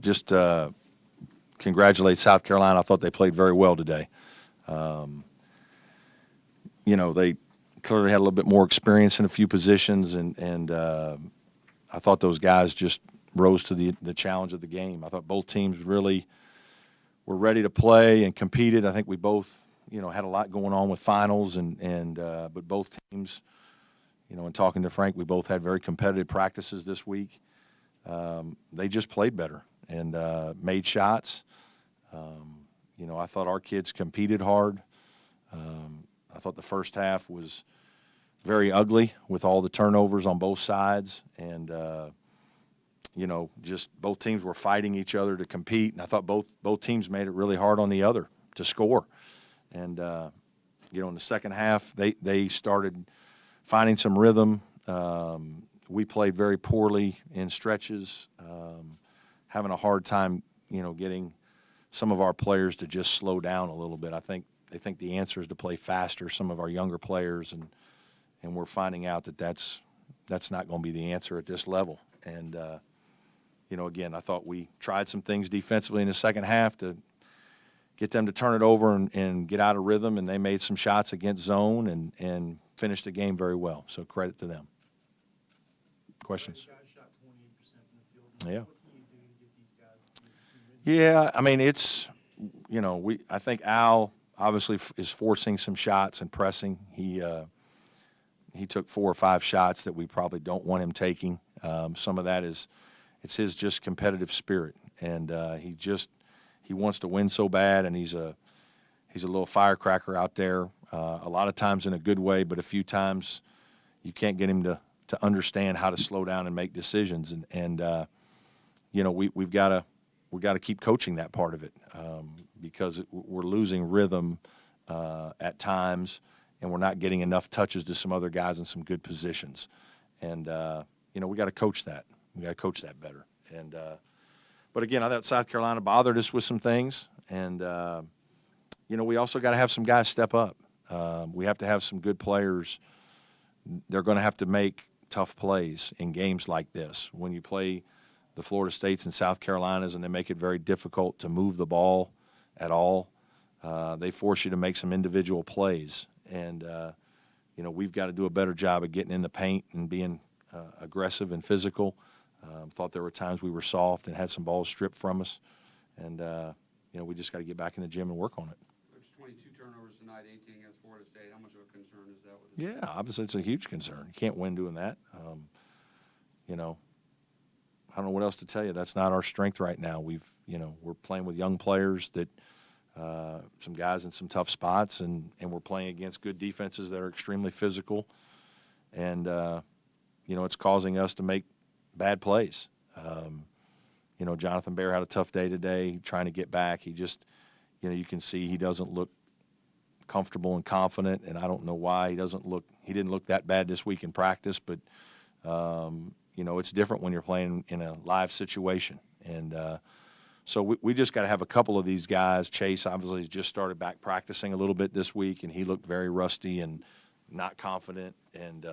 just congratulate South Carolina. I thought they played very well today. They clearly had a little bit more experience in a few positions, and I thought those guys just rose to the challenge of the game. I thought both teams really were ready to play and competed. I think we both, had a lot going on with finals, but both teams, in talking to Frank, we both had very competitive practices this week. They just played better and made shots. I thought our kids competed hard. I thought the first half was very ugly with all the turnovers on both sides, and just both teams were fighting each other to compete. And I thought both teams made it really hard on the other to score. And in the second half, they started finding some rhythm. We played very poorly in stretches, having a hard time, getting some of our players to just slow down a little bit. I think they think the answer is to play faster, some of our younger players, and we're finding out that's not going to be the answer at this level. And, again, I thought we tried some things defensively in the second half to get them to turn it over and get out of rhythm, and they made some shots against zone and finished the game very well. So credit to them. Questions? Yeah. Yeah, I mean, it's, I think Al obviously is forcing some shots and pressing. He took 4 or 5 shots that we probably don't want him taking. Some of that it's his just competitive spirit, and he wants to win so bad, and he's a little firecracker out there. A lot of times in a good way, but a few times you can't get him to understand how to slow down and make decisions, and we've got to keep coaching that part of it because we're losing rhythm at times, and we're not getting enough touches to some other guys in some good positions, and we got to coach that. We got to coach that better, and but again, I thought South Carolina bothered us with some things, and we also got to have some guys step up. We have to have some good players. They're going to have to make tough plays in games like this. When you play the Florida States and South Carolinas and they make it very difficult to move the ball at all, they force you to make some individual plays. And, we've got to do a better job of getting in the paint and being aggressive and physical. Thought there were times we were soft and had some balls stripped from us. And, we just got to get back in the gym and work on it. 22 turnovers tonight, 18 against Florida State. How much of a concern is that? Yeah, obviously it's a huge concern. You can't win doing that. I don't know what else to tell you. That's not our strength right now. We're playing with young players that some guys in some tough spots, and we're playing against good defenses that are extremely physical. And, it's causing us to make bad plays. Jonathan Bear had a tough day today trying to get back. He just, you can see he doesn't look comfortable and confident, and I don't know why he didn't look that bad this week in practice, but it's different when you're playing in a live situation. And so we just got to have a couple of these guys. Chase obviously has just started back practicing a little bit this week, and he looked very rusty and not confident. And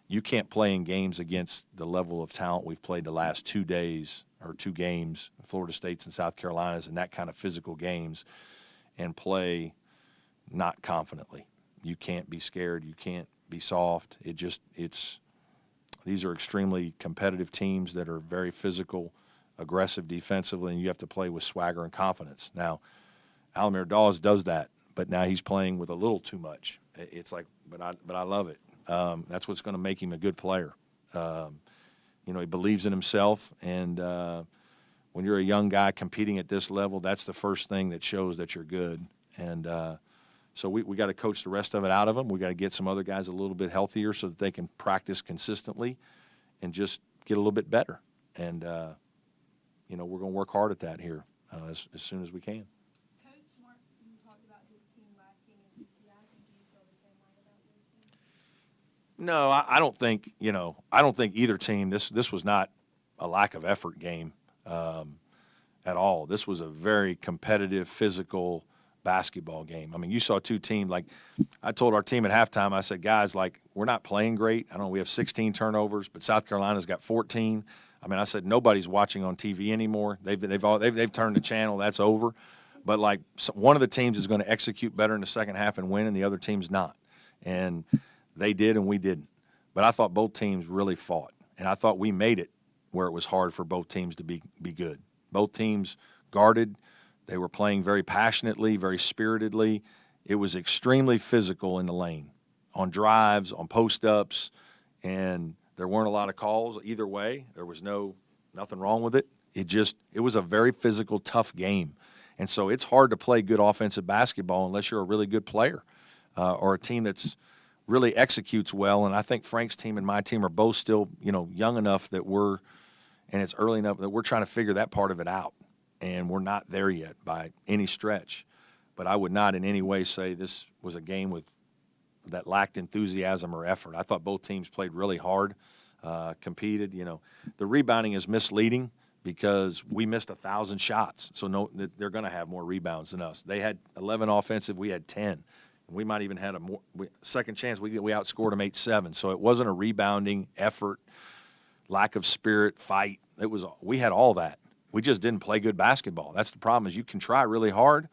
you can't play in games against the level of talent we've played the last 2 days or 2 games, Florida State's and South Carolina's, and that kind of physical games, and play not confidently. You can't be scared. You can't be soft. These are extremely competitive teams that are very physical, aggressive defensively, and you have to play with swagger and confidence. Now, Alamir Dawes does that, but now he's playing with a little too much. It's like, but I love it. That's what's going to make him a good player. He believes in himself, and when you're a young guy competing at this level, that's the first thing that shows that you're good. And so we got to coach the rest of it out of them. We got to get some other guys a little bit healthier so that they can practice consistently and just get a little bit better. And, we're going to work hard at that here as soon as we can. Coach Mark, you talked about his team lacking enthusiasm. Do you feel the same way about your team? No, I don't think, I don't think either team, this was not a lack of effort game at all. This was a very competitive, physical basketball game. I mean, you saw 2 teams, like I told our team at halftime, I said, guys, we're not playing great. I know we have 16 turnovers, but South Carolina's got 14. I mean, I said nobody's watching on TV anymore. They've turned the channel. That's over. But like one of the teams is going to execute better in the second half and win, and the other team's not. And they did, and we didn't. But I thought both teams really fought, and I thought we made it where it was hard for both teams to be good. Both teams guarded. They were playing very passionately, very spiritedly. It was extremely physical in the lane, on drives, on post-ups, and there weren't a lot of calls either way. There was nothing wrong with it. It was a very physical, tough game. And so it's hard to play good offensive basketball unless you're a really good player or a team that's really executes well. And I think Frank's team and my team are both still, young enough that and it's early enough that we're trying to figure that part of it out. And we're not there yet by any stretch. But I would not in any way say this was a game that lacked enthusiasm or effort. I thought both teams played really hard, competed. The rebounding is misleading because we missed 1,000 shots. So they're going to have more rebounds than us. They had 11 offensive. We had 10. We might even had second chance. We outscored them 8-7. So it wasn't a rebounding effort, lack of spirit, fight. We had all that. We just didn't play good basketball. That's the problem. Is you can try really hard.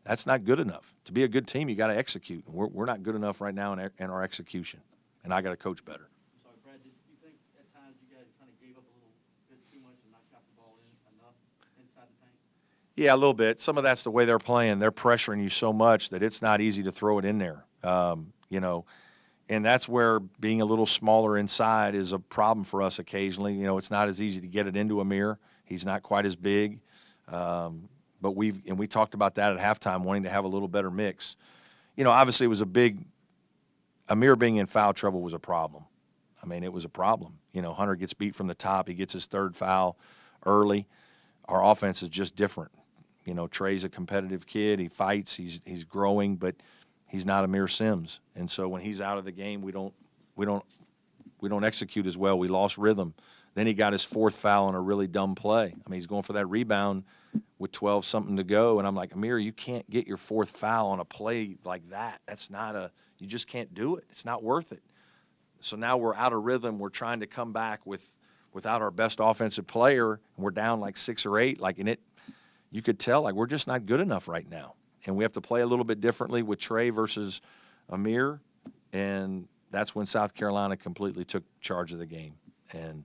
That's not good enough. To be a good team, you got to execute. And we're not good enough right now in our execution. And I got to coach better. Sorry, Brad, did you think at times you guys kind of gave up a little bit too much and not got the ball in enough inside the paint? Yeah, a little bit. Some of that's the way they're playing. They're pressuring you so much that it's not easy to throw it in there. And that's where being a little smaller inside is a problem for us occasionally. It's not as easy to get it into Amir. He's not quite as big. But we talked about that at halftime, wanting to have a little better mix. Obviously it was Amir being in foul trouble was a problem. I mean, it was a problem. Hunter gets beat from the top. He gets his third foul early. Our offense is just different. Trey's a competitive kid. He fights. He's growing, but he's not Amir Sims. And so when he's out of the game, we don't execute as well. We lost rhythm. Then he got his fourth foul on a really dumb play. I mean, he's going for that rebound with 12-something to go, and I'm like, Amir, you can't get your fourth foul on a play like that. You just can't do it. It's not worth it. So now we're out of rhythm. We're trying to come back without our best offensive player, and we're down like 6 or 8. You could tell, we're just not good enough right now. And we have to play a little bit differently with Trey versus Amir, and that's when South Carolina completely took charge of the game. And,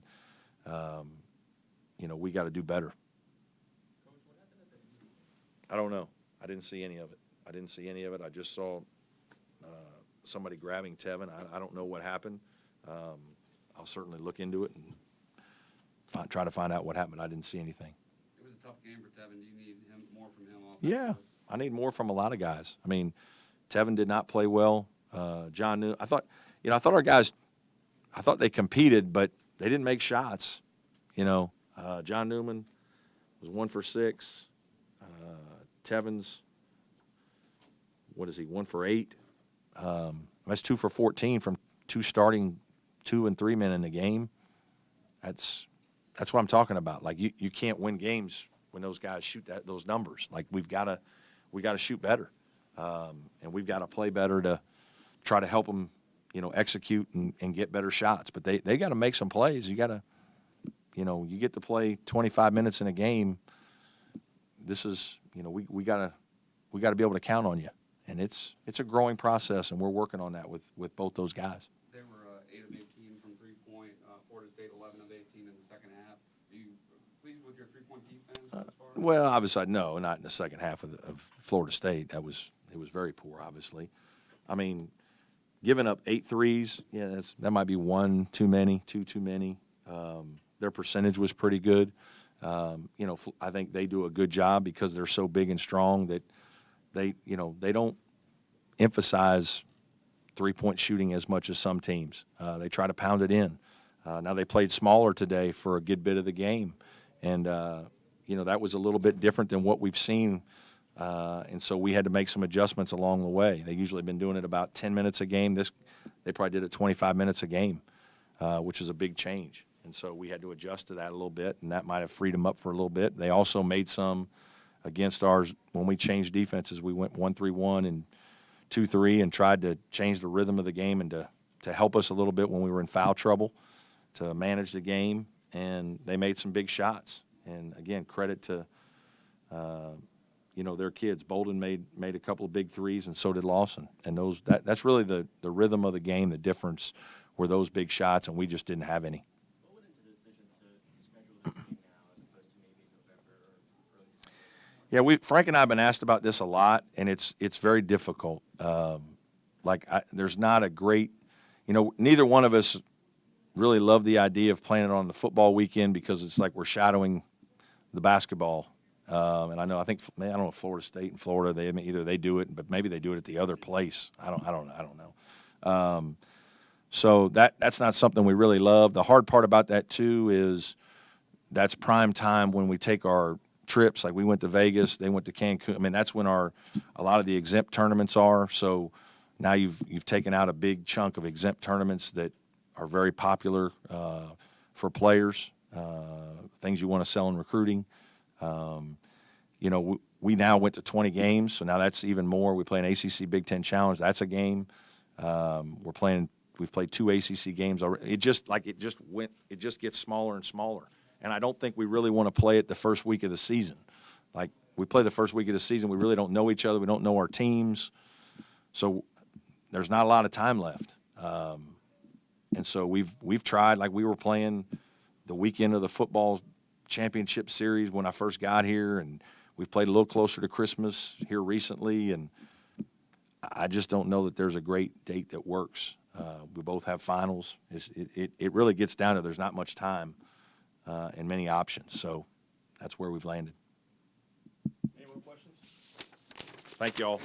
we got to do better. I don't know. I didn't see any of it. I just saw somebody grabbing Tevin. I don't know what happened. I'll certainly look into it and try to find out what happened. I didn't see anything. It was a tough game for Tevin. Do you need more from him off? Yeah, I need more from a lot of guys. I mean, Tevin did not play well. John Newman. I thought our guys. I thought they competed, but they didn't make shots. John Newman was 1 for 6. Tevin's, 1 for 8. That's 2 for 14 from 2 starting 2 and 3 men in the game. That's what I'm talking about. You can't win games when those guys shoot those numbers. We got to shoot better, and we've got to play better to try to help them, execute and get better shots. But they got to make some plays. You got to, you get to play 25 minutes in a game. This is, we got to be able to count on you, and it's a growing process, and we're working on that with both those guys. They were 8 of 18 from 3-point. Florida State 11 of 18 in the second half. Are you pleased with your 3-point defense thus far? Well, obviously, no, not in the second half of Florida State. It was very poor, obviously. I mean, giving up 8 threes, that might be 1 too many, 2 too many. Their percentage was pretty good. I think they do a good job because they're so big and strong that they don't emphasize 3-point shooting as much as some teams. They try to pound it in. Now they played smaller today for a good bit of the game, and that was a little bit different than what we've seen. And so we had to make some adjustments along the way. They usually have been doing it about 10 minutes a game. They probably did it 25 minutes a game, which is a big change. And so we had to adjust to that a little bit, and that might have freed them up for a little bit. They also made some against ours when we changed defenses. We went 1-3-1 and 2-3 and tried to change the rhythm of the game and to help us a little bit when we were in foul trouble, to manage the game. and they made some big shots. And again, credit to their kids. Bolden made a couple of big threes, and so did Lawson. And that's really the rhythm of the game. The difference were those big shots, and we just didn't have any. What went into the decision to schedule this game now as opposed to maybe November or early December? Yeah, Frank and I have been asked about this a lot, and it's very difficult. There's not a great, neither one of us really love the idea of playing it on the football weekend because it's like we're shadowing the basketball. And I don't know if Florida State and Florida, either they do it, but maybe they do it at the other place. I don't know. So that's not something we really love. The hard part about that too is that's prime time when we take our trips. Like we went to Vegas, they went to Cancun. I mean, that's when a lot of the exempt tournaments are. So now you've taken out a big chunk of exempt tournaments that are very popular for players, things you want to sell in recruiting. We now went to 20 games, so now that's even more. We play an ACC Big Ten Challenge. That's a game. We've played 2 ACC games already. It just gets smaller and smaller. And I don't think we really want to play it the first week of the season. Like we play the first week of the season, we really don't know each other. We don't know our teams. So there's not a lot of time left. And so we've tried, like we were playing the weekend of the football championship series when I first got here, and we've played a little closer to Christmas here recently, and I just don't know that there's a great date that works. We both have finals. It really gets down to there's not much time and many options, so that's where we've landed. Any more questions? Thank you all.